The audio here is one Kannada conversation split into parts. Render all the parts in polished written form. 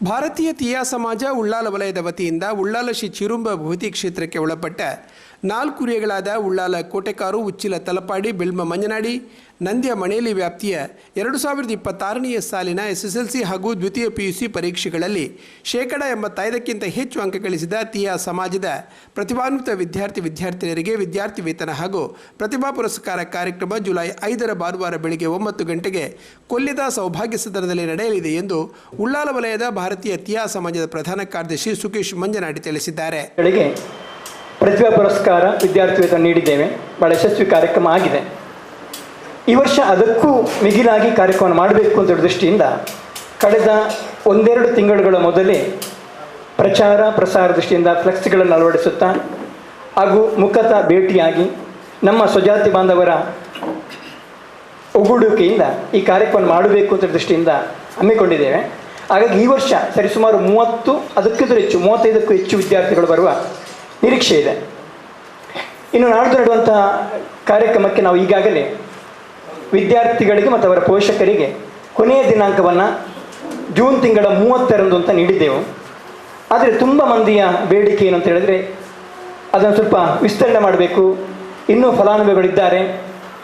ಭಾರತೀಯ ತೀಯಾ ಸಮಾಜ ಉಳ್ಳಾಲ ವಲಯದ ವತಿಯಿಂದ ಉಳ್ಳಾಲ ಶ್ರೀ ಚಿರುಂಬ ಭೌತಿ ಕ್ಷೇತ್ರಕ್ಕೆ ಒಳಪಟ್ಟ 4 ಕುರಿಗಳಾದ ಉಳ್ಳಾಲ ಕೋಟೆಕಾರು, ಉಚ್ಚಿಲ ತಲಪಾಡಿ, ಬೆಳ್ಮ ಮಂಜನಾಡಿ, ನಂದ್ಯ ಮಣೇಲಿ ವ್ಯಾಪ್ತಿಯ 2026ನೇ ಸಾಲಿನ SSLC ಹಾಗೂ ದ್ವಿತೀಯ PUC ಪರೀಕ್ಷೆಗಳಲ್ಲಿ 85%ಕ್ಕಿಂತ ಹೆಚ್ಚು ಅಂಕ ಗಳಿಸಿದ ತೀಯಾ ಸಮಾಜದ ಪ್ರತಿಭಾನ್ವಿತ ವಿದ್ಯಾರ್ಥಿನಿಯರಿಗೆ ವಿದ್ಯಾರ್ಥಿ ವೇತನ ಹಾಗೂ ಪ್ರತಿಭಾ ಪುರಸ್ಕಾರ ಕಾರ್ಯಕ್ರಮ ಜುಲೈ 5ರ ಭಾನುವಾರ ಬೆಳಗ್ಗೆ 9 ಗಂಟೆಗೆ ಕೊಲ್ಯದ ಸೌಭಾಗ್ಯ ಸದನದಲ್ಲಿ ನಡೆಯಲಿದೆ ಎಂದು ಉಳ್ಳಾಲ ವಲಯದ ಭಾರತೀಯ ತೀಯಾ ಸಮಾಜದ ಪ್ರಧಾನ ಕಾರ್ಯದರ್ಶಿ ಸುಕೇಶ್ ಮಂಜನಾಡಿ ತಿಳಿಸಿದ್ದಾರೆ. ಪ್ರತಿಭಾ ಪುರಸ್ಕಾರ ವಿದ್ಯಾರ್ಥಿ ವೇತನ ನೀಡಿದ್ದೇವೆ. ಬಹಳ ಯಶಸ್ವಿ ಕಾರ್ಯಕ್ರಮ ಆಗಿದೆ. ಈ ವರ್ಷ ಅದಕ್ಕೂ ಮಿಗಿಲಾಗಿ ಕಾರ್ಯಕ್ರಮ ಮಾಡಬೇಕು ಅಂತ ದೃಷ್ಟಿಯಿಂದ ಕಳೆದ 1-2 ತಿಂಗಳುಗಳ ಮೊದಲೇ ಪ್ರಸಾರ ದೃಷ್ಟಿಯಿಂದ ಫ್ಲೆಕ್ಸ್ಗಳನ್ನು ಅಳವಡಿಸುತ್ತಾ ಹಾಗೂ ಮುಖತಃ ಭೇಟಿಯಾಗಿ ನಮ್ಮ ಸ್ವಜಾತಿ ಬಾಂಧವರ ಒಗ್ಗೂಡುವಿಕೆಯಿಂದ ಈ ಕಾರ್ಯಕ್ರಮ ಮಾಡಬೇಕು ಅಂತ ದೃಷ್ಟಿಯಿಂದ ಹಮ್ಮಿಕೊಂಡಿದ್ದೇವೆ. ಹಾಗಾಗಿ ಈ ವರ್ಷ ಸರಿಸುಮಾರು 30 ಅದಕ್ಕಿಂತ ಹೆಚ್ಚು 35ಕ್ಕೂ ಹೆಚ್ಚು ವಿದ್ಯಾರ್ಥಿಗಳು ಬರುವ ನಿರೀಕ್ಷೆ ಇದೆ. ಇನ್ನು ನಾಡ್ದು ನಡೆಯುವಂತಹ ಕಾರ್ಯಕ್ರಮಕ್ಕೆ ನಾವು ಈಗಾಗಲೇ ವಿದ್ಯಾರ್ಥಿಗಳಿಗೆ ಮತ್ತು ಅವರ ಪೋಷಕರಿಗೆ ಕೊನೆಯ ದಿನಾಂಕವನ್ನು ಜೂನ್ ತಿಂಗಳ 30ರಂದು ಅಂತ ನೀಡಿದ್ದೆವು. ಆದರೆ ತುಂಬ ಮಂದಿಯ ಬೇಡಿಕೆ ಏನು ಅಂತ ಹೇಳಿದ್ರೆ ಅದನ್ನು ಸ್ವಲ್ಪ ವಿಸ್ತರಣೆ ಮಾಡಬೇಕು, ಇನ್ನೂ ಫಲಾನುಭವಿಗಳಿದ್ದಾರೆ.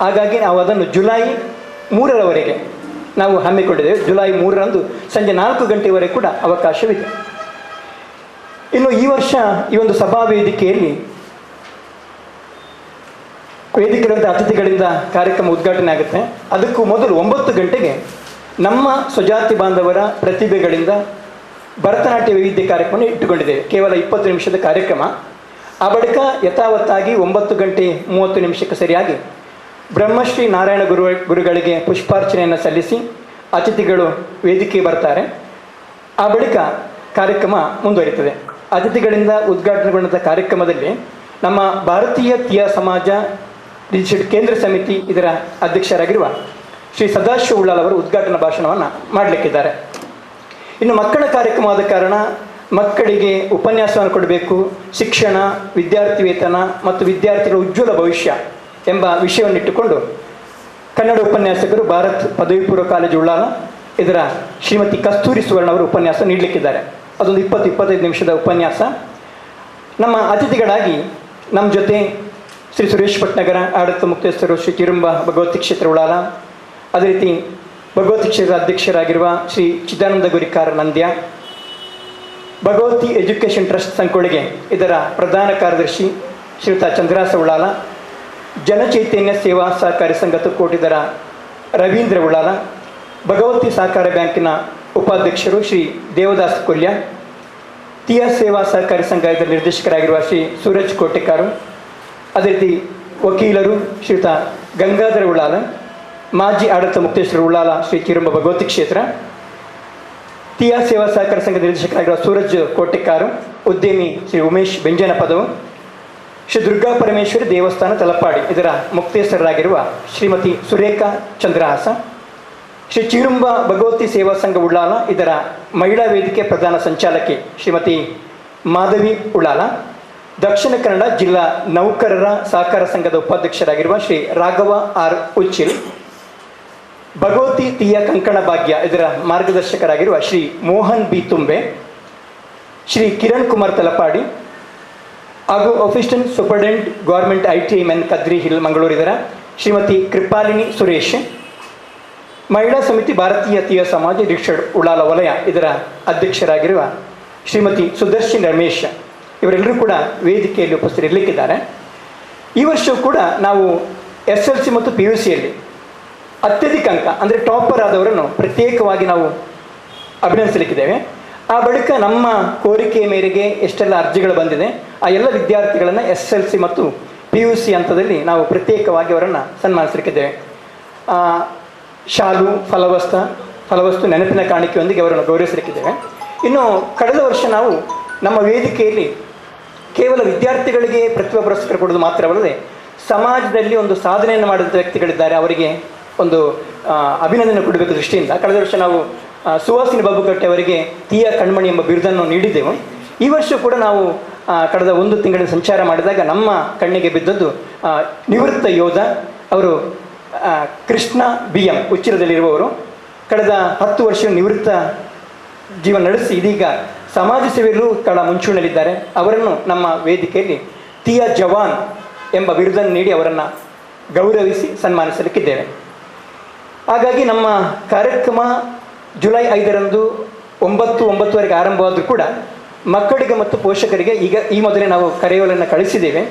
ಹಾಗಾಗಿ ನಾವು ಅದನ್ನು ಜುಲೈ 3ರವರೆಗೆ ನಾವು ಹಮ್ಮಿಕೊಂಡಿದ್ದೇವೆ. ಜುಲೈ 3ರಂದು ಸಂಜೆ 4 ಗಂಟೆವರೆಗೆ ಕೂಡ ಅವಕಾಶವಿದೆ. ಇನ್ನು ಈ ವರ್ಷ ಈ ಒಂದು ಸಭಾ ವೇದಿಕೆಯಲ್ಲಿ ಅತಿಥಿಗಳಿಂದ ಕಾರ್ಯಕ್ರಮ ಉದ್ಘಾಟನೆ ಆಗುತ್ತೆ. ಅದಕ್ಕೂ ಮೊದಲು 9 ಗಂಟೆಗೆ ನಮ್ಮ ಸ್ವಜಾತಿ ಬಾಂಧವರ ಪ್ರತಿಭೆಗಳಿಂದ ಭರತನಾಟ್ಯ ವೈವಿಧ್ಯ ಕಾರ್ಯಕ್ರಮ ಇಟ್ಟುಕೊಂಡಿದ್ದೇವೆ. ಕೇವಲ 20 ನಿಮಿಷದ ಕಾರ್ಯಕ್ರಮ. ಆ ಬಳಿಕ ಯಥಾವತ್ತಾಗಿ 9 ಗಂಟೆ 30 ನಿಮಿಷಕ್ಕೆ ಸರಿಯಾಗಿ ಬ್ರಹ್ಮಶ್ರೀ ನಾರಾಯಣ ಗುರುಗಳಿಗೆ ಪುಷ್ಪಾರ್ಚನೆಯನ್ನು ಸಲ್ಲಿಸಿ ಅತಿಥಿಗಳು ವೇದಿಕೆ ಬರ್ತಾರೆ. ಆ ಬಳಿಕ ಕಾರ್ಯಕ್ರಮ ಮುಂದುವರಿಯುತ್ತದೆ. ಅತಿಥಿಗಳಿಂದ ಉದ್ಘಾಟನೆಗೊಂಡ ಕಾರ್ಯಕ್ರಮದಲ್ಲಿ ನಮ್ಮ ಭಾರತೀಯ ತೀಯಾ ಸಮಾಜ ರಿಜಿಸ್ಟರ್ಡ್ ಕೇಂದ್ರ ಸಮಿತಿ ಇದರ ಅಧ್ಯಕ್ಷರಾಗಿರುವ ಶ್ರೀ ಸದಾಶಿವ ಉಳ್ಳಾಲ್ ಅವರು ಉದ್ಘಾಟನಾ ಭಾಷಣವನ್ನು ಮಾಡಲಿಕ್ಕಿದ್ದಾರೆ. ಇನ್ನು ಮಕ್ಕಳ ಕಾರ್ಯಕ್ರಮವಾದ ಕಾರಣ ಮಕ್ಕಳಿಗೆ ಉಪನ್ಯಾಸವನ್ನು ಕೊಡಬೇಕು, ಶಿಕ್ಷಣ, ವಿದ್ಯಾರ್ಥಿ ವೇತನ ಮತ್ತು ವಿದ್ಯಾರ್ಥಿಗಳ ಉಜ್ವಲ ಭವಿಷ್ಯ ಎಂಬ ವಿಷಯವನ್ನಿಟ್ಟುಕೊಂಡು ಕನ್ನಡ ಉಪನ್ಯಾಸಕರು ಭಾರತ್ ಪದವಿ ಪೂರ್ವ ಕಾಲೇಜು ಉಳ್ಳಾಲ ಇದರ ಶ್ರೀಮತಿ ಕಸ್ತೂರಿ ಸುವರ್ಣ ಅವರು ಉಪನ್ಯಾಸ ನೀಡಲಿಕ್ಕಿದ್ದಾರೆ. ಅದೊಂದು 20-25 ನಿಮಿಷದ ಉಪನ್ಯಾಸ. ನಮ್ಮ ಅತಿಥಿಗಳಾಗಿ ನಮ್ಮ ಜೊತೆ ಶ್ರೀ ಸುರೇಶ್ ಭಟ್ನಗರ ಆಡಳಿತ ಮುಖ್ಯಸ್ಥರು ಶ್ರೀ ಚಿರುಂಬ ಭಗವತಿ ಕ್ಷೇತ್ರ ಉಳ್ಳಾಲ, ಅದೇ ರೀತಿ ಭಗವತಿ ಕ್ಷೇತ್ರ ಅಧ್ಯಕ್ಷರಾಗಿರುವ ಶ್ರೀ ಚಿದಾನಂದ ಗುರಿಕಾರ ನಂದ್ಯ, ಭಗವತಿ ಎಜುಕೇಷನ್ ಟ್ರಸ್ಟ್ ಸಂಕೋಳಿಗೆ ಇದರ ಪ್ರಧಾನ ಕಾರ್ಯದರ್ಶಿ ಶ್ರೀಯುತ ಚಂದ್ರಾಸ ಉಳ್ಳಾಲ, ಜನಚೈತನ್ಯ ಸೇವಾ ಸಹಕಾರಿ ಸಂಘ ತುಕ್ಕೋಟಿದರ ರವೀಂದ್ರ ಉಳ್ಳಾಲ, ಭಗವತಿ ಸಹಕಾರ ಬ್ಯಾಂಕಿನ ಉಪಾಧ್ಯಕ್ಷರು ಶ್ರೀ ದೇವದಾಸ್ ಕೊಲ್ಯ, ತೀಯಾ ಸೇವಾ ಸಹಕಾರಿ ಸಂಘ ಇದರ ನಿರ್ದೇಶಕರಾಗಿರುವ ಶ್ರೀ ಸೂರಜ್ ಕೋಟೆಕಾರು, ಅದೇ ರೀತಿ ವಕೀಲರು ಶ್ರೀಯುತ ಗಂಗಾಧರ ಉಳ್ಳಾಲ, ಮಾಜಿ ಆಡಳಿತ ಮುಖ್ಯಸ್ಥರು ಉಳ್ಳಾಲ ಶ್ರೀ ಚಿರುಂಬ ಭಗವತಿ ಕ್ಷೇತ್ರ, ತೀಯಾ ಸೇವಾ ಸಹಕಾರಿ ಸಂಘ ನಿರ್ದೇಶಕರಾಗಿರುವ ಸೂರಜ್ ಕೋಟೆಕಾರು, ಉದ್ಯಮಿ ಶ್ರೀ ಉಮೇಶ್ ಬೆಂಜನಪದವು, ಶ್ರೀ ದುರ್ಗಾ ಪರಮೇಶ್ವರಿ ದೇವಸ್ಥಾನ ತಲಪಾಡಿ ಇದರ ಮುಕ್ತೇಶ್ವರರಾಗಿರುವ ಶ್ರೀಮತಿ ಸುರೇಖಾ ಚಂದ್ರಹಾಸ, ಶ್ರೀ ಚಿರುಂಬ ಭಗವತಿ ಸೇವಾ ಸಂಘ ಉಳ್ಳಾಲ ಇದರ ಮಹಿಳಾ ವೇದಿಕೆ ಪ್ರಧಾನ ಸಂಚಾಲಕಿ ಶ್ರೀಮತಿ ಮಾಧವಿ ಉಳ್ಳಾಲ, ದಕ್ಷಿಣ ಕನ್ನಡ ಜಿಲ್ಲಾ ನೌಕರರ ಸಹಕಾರ ಸಂಘದ ಉಪಾಧ್ಯಕ್ಷರಾಗಿರುವ ಶ್ರೀ ರಾಘವ ಆರ್ ಉಚ್ಚಿಲ್, ಭಗವತಿ ತೀಯಾ ಕಂಕಣ ಭಾಗ್ಯ ಇದರ ಮಾರ್ಗದರ್ಶಕರಾಗಿರುವ ಶ್ರೀ ಮೋಹನ್ ಬಿ ತುಂಬೆ, ಶ್ರೀ ಕಿರಣ್ ಕುಮಾರ್ ತಲಪಾಡಿ ಹಾಗೂ assistant superintendent government ITI men Kadri hill Mangaluru ಇದರ ಶ್ರೀಮತಿ ಕೃಪಾಲಿನಿ ಸುರೇಶ್, ಮಹಿಳಾ ಸಮಿತಿ ಭಾರತೀಯ ತೀಯಾ ಸಮಾಜ ರಿಜಿಸ್ಟರ್ಡ್ ಉಳ್ಳಾಲ ವಲಯ ಇದರ ಅಧ್ಯಕ್ಷರಾಗಿರುವ ಶ್ರೀಮತಿ ಸುದರ್ಶನ್ ರಮೇಶ್ ಇವರೆಲ್ಲರೂ ಕೂಡ ವೇದಿಕೆಯಲ್ಲಿ ಉಪಸ್ಥಿತರಿರಲಿಕ್ಕಿದ್ದಾರೆ. ಈ ವರ್ಷವೂ ಕೂಡ ನಾವು SLC ಮತ್ತು PUCಯಲ್ಲಿ ಅತ್ಯಧಿಕ ಅಂಕ ಅಂದರೆ ಟಾಪರ್ ಆದವರನ್ನು ಪ್ರತ್ಯೇಕವಾಗಿ ನಾವು ಅಭಿನಂದಿಸಲಿಕ್ಕಿದ್ದೇವೆ. ಆ ಬಳಿಕ ನಮ್ಮ ಕೋರಿಕೆಯ ಮೇರೆಗೆ ಎಷ್ಟೆಲ್ಲ ಅರ್ಜಿಗಳು ಬಂದಿದೆ ಆ ಎಲ್ಲ ವಿದ್ಯಾರ್ಥಿಗಳನ್ನು SLC ಮತ್ತು PUC ಹಂತದಲ್ಲಿ ನಾವು ಪ್ರತ್ಯೇಕವಾಗಿ ಅವರನ್ನು ಸನ್ಮಾನಿಸಲಿಕ್ಕಿದ್ದೇವೆ. ಶಾಲು ಫಲವಸ್ತು ನೆನಪಿನ ಕಾಣಿಕೆಯೊಂದಿಗೆ ಅವರನ್ನು ಗೌರವಿಸಲಿಕ್ಕಿದ್ದೇವೆ. ಇನ್ನು ಕಳೆದ ವರ್ಷ ನಾವು ನಮ್ಮ ವೇದಿಕೆಯಲ್ಲಿ ಕೇವಲ ವಿದ್ಯಾರ್ಥಿಗಳಿಗೆ ಪ್ರತಿಭಾ ಪುರಸ್ಕಾರ ಕೊಡೋದು ಮಾತ್ರವಲ್ಲದೆ ಸಮಾಜದಲ್ಲಿ ಒಂದು ಸಾಧನೆಯನ್ನು ಮಾಡಿದ ವ್ಯಕ್ತಿಗಳಿದ್ದಾರೆ ಅವರಿಗೆ ಒಂದು ಅಭಿನಂದನೆ ಕೊಡಬೇಕು ದೃಷ್ಟಿಯಿಂದ ಕಳೆದ ವರ್ಷ ನಾವು ಸುಹಾಸಿನಿ ಬಾಬುಕಟ್ಟೆ ಅವರಿಗೆ ತೀಯಾ ಕಣ್ಮಣಿ ಎಂಬ ಬಿರುದನ್ನು ನೀಡಿದ್ದೆವು. ಈ ವರ್ಷ ಕೂಡ ನಾವು ಕಳೆದ 1 ತಿಂಗಳ ಸಂಚಾರ ಮಾಡಿದಾಗ ನಮ್ಮ ಕಣ್ಣಿಗೆ ಬಿದ್ದದ್ದು ನಿವೃತ್ತ ಯೋಧ ಅವರು ಕೃಷ್ಣ BM ಉಚ್ಚಿಲದಲ್ಲಿರುವವರು. ಕಳೆದ 10 ವರ್ಷ ನಿವೃತ್ತ ಜೀವನ ನಡೆಸಿ ಇದೀಗ ಸಮಾಜ ಸೇವೆಯಲ್ಲೂ ಮುಂಚೂಣಿಯಲ್ಲಿದ್ದಾರೆ. ಅವರನ್ನು ನಮ್ಮ ವೇದಿಕೆಯಲ್ಲಿ ತಿಯಾ ಜವಾನ್ ಎಂಬ ಬಿರುದನ್ನು ನೀಡಿ ಅವರನ್ನು ಗೌರವಿಸಿ ಸನ್ಮಾನಿಸಲಿಕ್ಕಿದ್ದೇವೆ. ಹಾಗಾಗಿ ನಮ್ಮ ಕಾರ್ಯಕ್ರಮ ಜುಲೈ 5ರಂದು 9:09ವರೆಗೆ ಆರಂಭವಾದರೂ ಕೂಡ ಮಕ್ಕಳಿಗೆ ಮತ್ತು ಪೋಷಕರಿಗೆ ಈ ಮೊದಲೇ ನಾವು ಕರೆಯೋಲನ್ನು ಕಳಿಸಿದ್ದೇವೆ.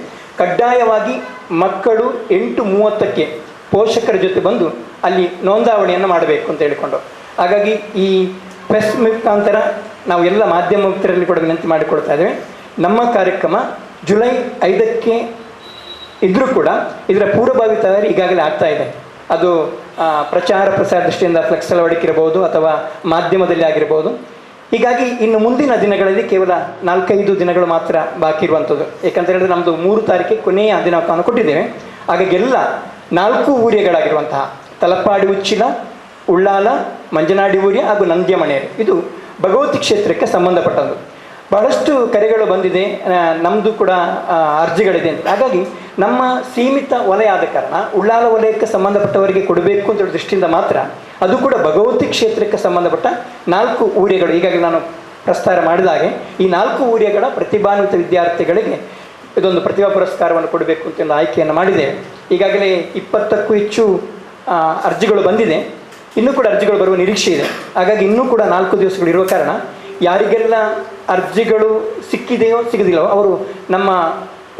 ಕಡ್ಡಾಯವಾಗಿ ಮಕ್ಕಳು 8:30ಕ್ಕೆ ಪೋಷಕರ ಜೊತೆ ಬಂದು ಅಲ್ಲಿ ನೋಂದಾವಣಿಯನ್ನು ಮಾಡಬೇಕು ಅಂತ ಹೇಳಿಕೊಂಡು, ಹಾಗಾಗಿ ಈ ಪ್ರೆಸ್ ಮುಖಾಂತರ ನಾವು ಎಲ್ಲ ಮಾಧ್ಯಮ ಮುಕ್ತರಲ್ಲಿ ಕೂಡ ವಿನಂತಿ ಮಾಡಿಕೊಡ್ತಾ ಇದ್ದೇವೆ. ನಮ್ಮ ಕಾರ್ಯಕ್ರಮ ಜುಲೈ 5ಕ್ಕೆ ಇದ್ದರೂ ಕೂಡ ಇದರ ಪೂರ್ವಭಾವಿ ತಯಾರಿ ಈಗಾಗಲೇ ಆಗ್ತಾ ಇದೆ. ಅದು ಪ್ರಚಾರ ಪ್ರಸಾರ ದೃಷ್ಟಿಯಿಂದ ಫ್ಲೆಕ್ಸ್ ಅಳವಡಿಕೆ ಇರಬಹುದು ಅಥವಾ ಮಾಧ್ಯಮದಲ್ಲಿ ಆಗಿರ್ಬೋದು. ಹೀಗಾಗಿ ಇನ್ನು ಮುಂದಿನ ದಿನಗಳಲ್ಲಿ ಕೇವಲ 4-5 ದಿನಗಳು ಮಾತ್ರ ಬಾಕಿ ಇರುವಂಥದ್ದು. ಯಾಕಂತ ಹೇಳಿದ್ರೆ ನಮ್ಮದು 3 ತಾರೀಕಿಗೆ ಕೊನೆಯ ದಿನಾಂಕವನ್ನು ಕೊಟ್ಟಿದ್ದೇವೆ. ಹಾಗಾಗಿ ಎಲ್ಲ 4 ಊರಿಗಳಾಗಿರುವಂತಹ ತಲಪಾಡಿ ಉಚ್ಚಿಲ, ಉಳ್ಳಾಲ, ಮಂಜನಾಡಿ ಊರಿಯ ಹಾಗೂ ನಂದ್ಯಮಣೇರಿ ಇದು ಭಗವತಿ ಕ್ಷೇತ್ರಕ್ಕೆ ಸಂಬಂಧಪಟ್ಟದ್ದು. ಬಹಳಷ್ಟು ಕರೆಗಳು ಬಂದಿದೆ, ನಮ್ಮದು ಕೂಡ ಅರ್ಜಿಗಳಿದೆ ಅಂತ. ಹಾಗಾಗಿ ನಮ್ಮ ಸೀಮಿತ ವಲಯ ಆದ ಕಾರಣ ಉಳ್ಳಾಲ ವಲಯಕ್ಕೆ ಸಂಬಂಧಪಟ್ಟವರಿಗೆ ಕೊಡಬೇಕು ಅಂತ ದೃಷ್ಟಿಯಿಂದ ಮಾತ್ರ ಅದು ಕೂಡ ಭಗವತಿ ಕ್ಷೇತ್ರಕ್ಕೆ ಸಂಬಂಧಪಟ್ಟ 4 ಊರಿಗಳು ಈಗಾಗಲೇ ನಾನು ಪ್ರಸ್ತಾರ ಮಾಡಿದ ಹಾಗೆ ಈ 4 ಊರಿಗಳ ಪ್ರತಿಭಾನ್ವಿತ ವಿದ್ಯಾರ್ಥಿಗಳಿಗೆ ಇದೊಂದು ಪ್ರತಿಭಾ ಪುರಸ್ಕಾರವನ್ನು ಕೊಡಬೇಕು ಅಂತ ಒಂದು ಆಯ್ಕೆಯನ್ನು ಮಾಡಿದ್ದೇವೆ. ಈಗಾಗಲೇ 20ಕ್ಕೂ ಹೆಚ್ಚು ಅರ್ಜಿಗಳು ಬಂದಿದೆ. ಇನ್ನೂ ಕೂಡ ಅರ್ಜಿಗಳು ಬರುವ ನಿರೀಕ್ಷೆ ಇದೆ. ಹಾಗಾಗಿ ಇನ್ನೂ ಕೂಡ 4 ದಿವಸಗಳು ಇರುವ ಕಾರಣ ಯಾರಿಗೆಲ್ಲ ಅರ್ಜಿಗಳು ಸಿಕ್ಕಿದೆಯೋ ಸಿಗದಿಲ್ಲೋ ಅವರು ನಮ್ಮ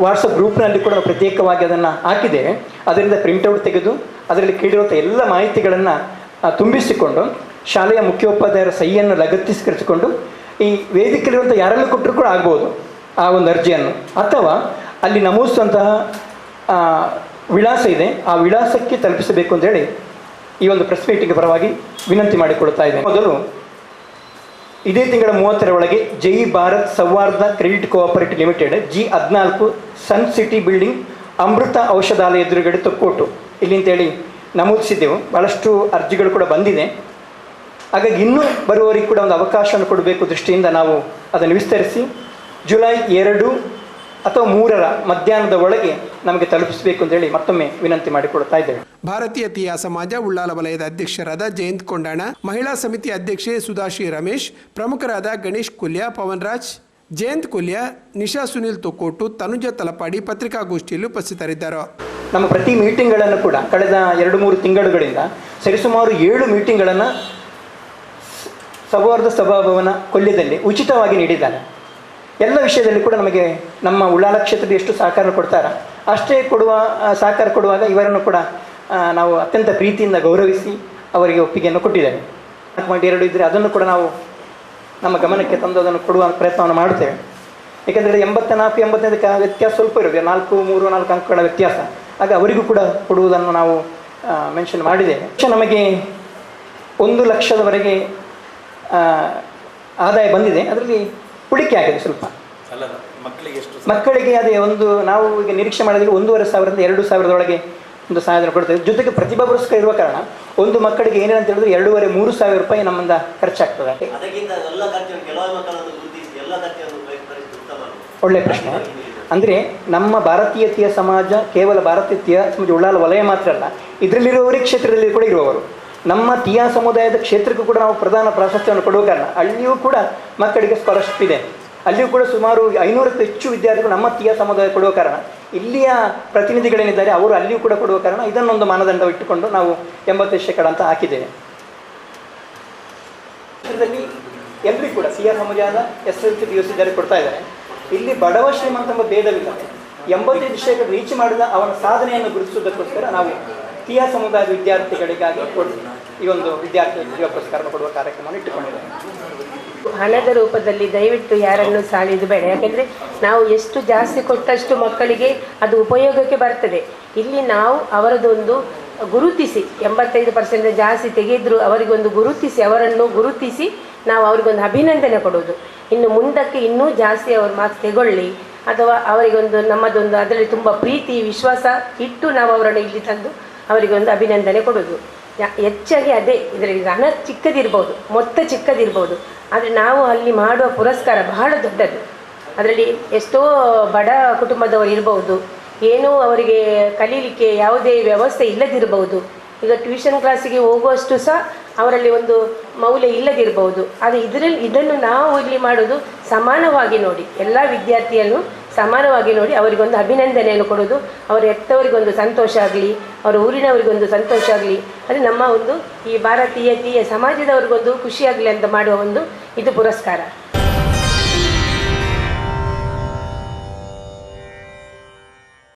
ವಾಟ್ಸಪ್ ಗ್ರೂಪ್ನಲ್ಲಿ ಕೂಡ ನಾವು ಪ್ರತ್ಯೇಕವಾಗಿ ಅದನ್ನು ಹಾಕಿದ್ದೇವೆ. ಅದರಿಂದ ಪ್ರಿಂಟೌಟ್ ತೆಗೆದು ಅದರಲ್ಲಿ ಕೇಳಿರುವಂಥ ಎಲ್ಲ ಮಾಹಿತಿಗಳನ್ನು ತುಂಬಿಸಿಕೊಂಡು ಶಾಲೆಯ ಮುಖ್ಯೋಪಾಧ್ಯಾಯರ ಸಹಿಯನ್ನು ಲಗತ್ತಿಸಿಕೊಂಡು ಈ ವೇದಿಕೆಯಲ್ಲಿರುವಂಥ ಯಾರೆಲ್ಲ ಕೊಟ್ಟರು ಕೂಡ ಆಗ್ಬೋದು ಆ ಒಂದು ಅರ್ಜಿಯನ್ನು, ಅಥವಾ ಅಲ್ಲಿ ನಮೂದಿಸುವಂತಹ ವಿಳಾಸ ಇದೆ ಆ ವಿಳಾಸಕ್ಕೆ ತಲುಪಿಸಬೇಕು ಅಂತೇಳಿ ಈ ಒಂದು ಪ್ರೆಸ್ ಮೀಟಿಂಗ್ ಪರವಾಗಿ ವಿನಂತಿ ಮಾಡಿಕೊಳ್ತಾ ಇದ್ದೇನೆ. ಮೊದಲು ಇದೇ ತಿಂಗಳ 30ರ ಒಳಗೆ ಜೈ ಭಾರತ್ ಸೌಹಾರ್ದ ಕ್ರೆಡಿಟ್ ಕೋಆಪರೇಟಿವ್ ಲಿಮಿಟೆಡ್ G14 ಸನ್ ಸಿಟಿ ಬಿಲ್ಡಿಂಗ್ ಅಮೃತ ಔಷಧಾಲಯ ಎದುರುಗಡೆ ತೊಕ್ಕೋಟು ಇಲ್ಲಿ ಅಂತೇಳಿ ನಮೂದಿಸಿದ್ದೆವು. ಭಾಳಷ್ಟು ಅರ್ಜಿಗಳು ಕೂಡ ಬಂದಿದೆ. ಹಾಗಾಗಿ ಇನ್ನೂ ಬರುವವರಿಗೆ ಕೂಡ ಒಂದು ಅವಕಾಶವನ್ನು ಕೊಡಬೇಕು ದೃಷ್ಟಿಯಿಂದ ನಾವು ಅದನ್ನು ವಿಸ್ತರಿಸಿ ಜುಲೈ 2 ಅಥವಾ 3ರ ಮಧ್ಯಾಹ್ನದ ಒಳಗೆ ನಮಗೆ ತಲುಪಿಸಬೇಕು ಅಂತೇಳಿ ಮತ್ತೊಮ್ಮೆ ವಿನಂತಿ ಮಾಡಿಕೊಡ್ತಾ ಇದ್ದೇವೆ. ಭಾರತೀಯ ತೀಯಾ ಸಮಾಜ ಉಳ್ಳಾಲ ವಲಯದ ಅಧ್ಯಕ್ಷರಾದ ಜಯಂತ್ ಕೊಂಡಾಣ, ಮಹಿಳಾ ಸಮಿತಿ ಅಧ್ಯಕ್ಷೆ ಸುಧಾಶ್ರೀ ರಮೇಶ್, ಪ್ರಮುಖರಾದ ಗಣೇಶ್ ಕುಲ್ಯ, ಪವನ್ ರಾಜ್, ಜಯಂತ್ ಕುಲ್ಯ, ನಿಶಾ ಸುನಿಲ್ ತೊಕ್ಕೋಟು, ತನುಜ ತಲಪಾಡಿ ಪತ್ರಿಕಾಗೋಷ್ಠಿಯಲ್ಲಿ ಉಪಸ್ಥಿತರಿದ್ದರು. ನಮ್ಮ ಪ್ರತಿ ಮೀಟಿಂಗ್ಗಳನ್ನು ಕೂಡ ಕಳೆದ 2-3 ತಿಂಗಳುಗಳಿಂದ ಸರಿಸುಮಾರು 7 ಮೀಟಿಂಗ್ಗಳನ್ನು ಸೌಹಾರ್ದ ಸಭಾಭವನ ಕೊಲ್ಯದಲ್ಲಿ ಉಚಿತವಾಗಿ ನೀಡಿದ್ದಾರೆ. ಎಲ್ಲ ವಿಷಯದಲ್ಲಿ ಕೂಡ ನಮಗೆ ನಮ್ಮ ಉಳ್ಳಾಲ ಕ್ಷೇತ್ರದ ಎಷ್ಟು ಸಹಕಾರ ಕೊಡ್ತಾರ ಅಷ್ಟೇ ಸಹಕಾರ ಕೊಡುವಾಗ ಇವರನ್ನು ಕೂಡ ನಾವು ಅತ್ಯಂತ ಪ್ರೀತಿಯಿಂದ ಗೌರವಿಸಿ ಅವರಿಗೆ ಒಪ್ಪಿಗೆಯನ್ನು ಕೊಟ್ಟಿದ್ದೇವೆ. 4.2 ಇದ್ದರೆ ಅದನ್ನು ಕೂಡ ನಾವು ನಮ್ಮ ಗಮನಕ್ಕೆ ತಂದು ಅದನ್ನು ಕೊಡುವ ಪ್ರಯತ್ನವನ್ನು ಮಾಡುತ್ತೇವೆ. ಏಕೆಂದರೆ 84-85 ವ್ಯತ್ಯಾಸ ಸ್ವಲ್ಪ ಇರೋದು, 4 ಅಂಕಗಳ ವ್ಯತ್ಯಾಸ. ಆಗ ಅವರಿಗೂ ಕೂಡ ಕೊಡುವುದನ್ನು ನಾವು ಮೆನ್ಷನ್ ಮಾಡಿದ್ದೇವೆ. ನಮಗೆ 1 ಲಕ್ಷದವರೆಗೆ ಆದಾಯ ಬಂದಿದೆ. ಅದರಲ್ಲಿ ಉಳಿಕೆ ಆಗಿದೆ ಸ್ವಲ್ಪ. ಮಕ್ಕಳಿಗೆ ಅದೇ ನಾವು ಈಗ ನಿರೀಕ್ಷೆ ಮಾಡಿದ್ರೆ 1,500ರಿಂದ 2,000 ಒಂದು ಸಹಾಯಧನ ಕೊಡ್ತೇವೆ. ಜೊತೆಗೆ ಪ್ರತಿಭಾ ಪುರಸ್ಕಾರ ಇರುವ ಕಾರಣ ಒಂದು ಮಕ್ಕಳಿಗೆ ಏನೇನಂತ ಹೇಳಿದ್ರೆ 2,500-3,000 ರೂಪಾಯಿ ನಮ್ಮಿಂದ ಖರ್ಚಾಗ್ತದೆ. ಒಳ್ಳೆಯ ಪ್ರಶ್ನೆ. ಅಂದರೆ ನಮ್ಮ ಭಾರತೀಯ ಸಮಾಜ ಕೇವಲ ಭಾರತೀಯ ಸಮಾಜ ಉಳ್ಳಾಲ ವಲಯ ಮಾತ್ರ ಅಲ್ಲ, ಇದರಲ್ಲಿರುವವರೇ ಕ್ಷೇತ್ರದಲ್ಲಿ ಕೂಡ ಇರುವವರು. ನಮ್ಮ ತೀಯಾ ಸಮುದಾಯದ ಕ್ಷೇತ್ರಕ್ಕೂ ಕೂಡ ನಾವು ಪ್ರಧಾನ ಪ್ರಾಶಸ್ತ್ಯವನ್ನು ಕೊಡುವ ಕಾರಣ ಅಲ್ಲಿಯೂ ಕೂಡ ಮಕ್ಕಳಿಗೆ ಸ್ಕಾಲರ್ಶಿಪ್ ಇದೆ. ಅಲ್ಲಿಯೂ ಕೂಡ ಸುಮಾರು 500ಕ್ಕೂ ಹೆಚ್ಚು ವಿದ್ಯಾರ್ಥಿಗಳು ನಮ್ಮ ತೀಯಾ ಸಮುದಾಯ ಕೊಡುವ ಕಾರಣ ಇಲ್ಲಿಯ ಪ್ರತಿನಿಧಿಗಳೇನಿದ್ದಾರೆ ಅವರು ಅಲ್ಲಿಯೂ ಕೂಡ ಕೊಡುವ ಕಾರಣ ಇದನ್ನೊಂದು ಮಾನದಂಡ ಇಟ್ಟುಕೊಂಡು ನಾವು 85% ಅಂತ ಹಾಕಿದ್ದೇವೆ. ಕ್ಷೇತ್ರದಲ್ಲಿ ಎಲ್ಲರಿಗೂ ಕೂಡ ತೀಯಾ ಸಮುದಾಯದ SLC PUC ವಿದ್ಯಾರ್ಥಿ ಕೊಡ್ತಾ ಇದ್ದಾರೆ. ಇಲ್ಲಿ ಬಡವ ಶ್ರೀಮಂತ ಎಂಬ ಭೇದವಿಲ್ಲ. 85% ರೀಚ್ ಮಾಡಿದ ಅವನ ಸಾಧನೆಯನ್ನು ಗುರುತಿಸುವುದಕ್ಕೋಸ್ಕರ ನಾವು ತೀಯಾ ಸಮುದಾಯದ ವಿದ್ಯಾರ್ಥಿಗಳಿಗಾಗಿ ಈ ಒಂದು ವಿದ್ಯಾರ್ಥಿ ಪುರಸ್ಕಾರ ಕೊಡುವ ಕಾರ್ಯಕ್ರಮವನ್ನು ಇಟ್ಟುಕೊಂಡಿದ್ದೇವೆ. ಹಣದ ರೂಪದಲ್ಲಿ ದಯವಿಟ್ಟು ಯಾರನ್ನು ಸಾಲಿದು ಬೇಡ. ಯಾಕೆಂದರೆ ನಾವು ಎಷ್ಟು ಜಾಸ್ತಿ ಕೊಟ್ಟಷ್ಟು ಮಕ್ಕಳಿಗೆ ಅದು ಉಪಯೋಗಕ್ಕೆ ಬರ್ತದೆ. ಇಲ್ಲಿ ನಾವು ಅವರದೊಂದು ಗುರುತಿಸಿ 85% ಜಾಸ್ತಿ ತೆಗೆದರೂ ಅವರಿಗೊಂದು ಅವರನ್ನು ಗುರುತಿಸಿ ನಾವು ಅವರಿಗೊಂದು ಅಭಿನಂದನೆ ಕೊಡೋದು. ಇನ್ನು ಮುಂದಕ್ಕೆ ಇನ್ನೂ ಜಾಸ್ತಿ ಅವರು ಮಾರ್ಕ್ಸ್ ತೆಗೊಳ್ಳಿ ಅಥವಾ ಅವರಿಗೊಂದು ನಮ್ಮದೊಂದು ಅದರಲ್ಲಿ ತುಂಬ ಪ್ರೀತಿ ವಿಶ್ವಾಸ ಇಟ್ಟು ನಾವು ಅವರನ್ನು ಇಲ್ಲಿ ತಂದು ಅವರಿಗೊಂದು ಅಭಿನಂದನೆ ಕೊಡೋದು. ಹೆಚ್ಚಾಗಿ ಅದೇ ಇದರಲ್ಲಿ ಹಣ ಚಿಕ್ಕದಿರ್ಬೋದು, ಮೊತ್ತ ಚಿಕ್ಕದಿರ್ಬೋದು, ಆದರೆ ನಾವು ಅಲ್ಲಿ ಮಾಡುವ ಪುರಸ್ಕಾರ ಬಹಳ ದೊಡ್ಡದು. ಅದರಲ್ಲಿ ಎಷ್ಟೋ ಬಡ ಕುಟುಂಬದವರು ಇರ್ಬೋದು, ಏನೂ ಅವರಿಗೆ ಕಲೀಲಿಕ್ಕೆ ಯಾವುದೇ ವ್ಯವಸ್ಥೆ ಇಲ್ಲದಿರ್ಬೋದು. ಈಗ ಟ್ಯೂಷನ್ ಕ್ಲಾಸಿಗೆ ಹೋಗುವಷ್ಟು ಸಹ ಅವರಲ್ಲಿ ಒಂದು ಮೌಲ್ಯ ಇಲ್ಲದಿರಬಹುದು. ಆದರೆ ಇದನ್ನು ನಾವು ಇಲ್ಲಿ ಮಾಡೋದು ಸಮಾನವಾಗಿ ನೋಡಿ, ಎಲ್ಲ ವಿದ್ಯಾರ್ಥಿಯನ್ನು ಸಮಾನವಾಗಿ ನೋಡಿ ಅವರಿಗೊಂದು ಅಭಿನಂದನೆಯನ್ನು ಕೊಡೋದು, ಅವರ ಹೆತ್ತವರಿಗೊಂದು ಸಂತೋಷ ಆಗಲಿ, ಅವರ ಊರಿನವರಿಗೊಂದು ಸಂತೋಷ ಆಗಲಿ, ಅದು ನಮ್ಮ ಒಂದು ಈ ಭಾರತೀಯ ಸಮಾಜದವರಿಗೊಂದು ಖುಷಿಯಾಗಲಿ ಅಂತ ಮಾಡುವ ಒಂದು ಇದು ಪುರಸ್ಕಾರ.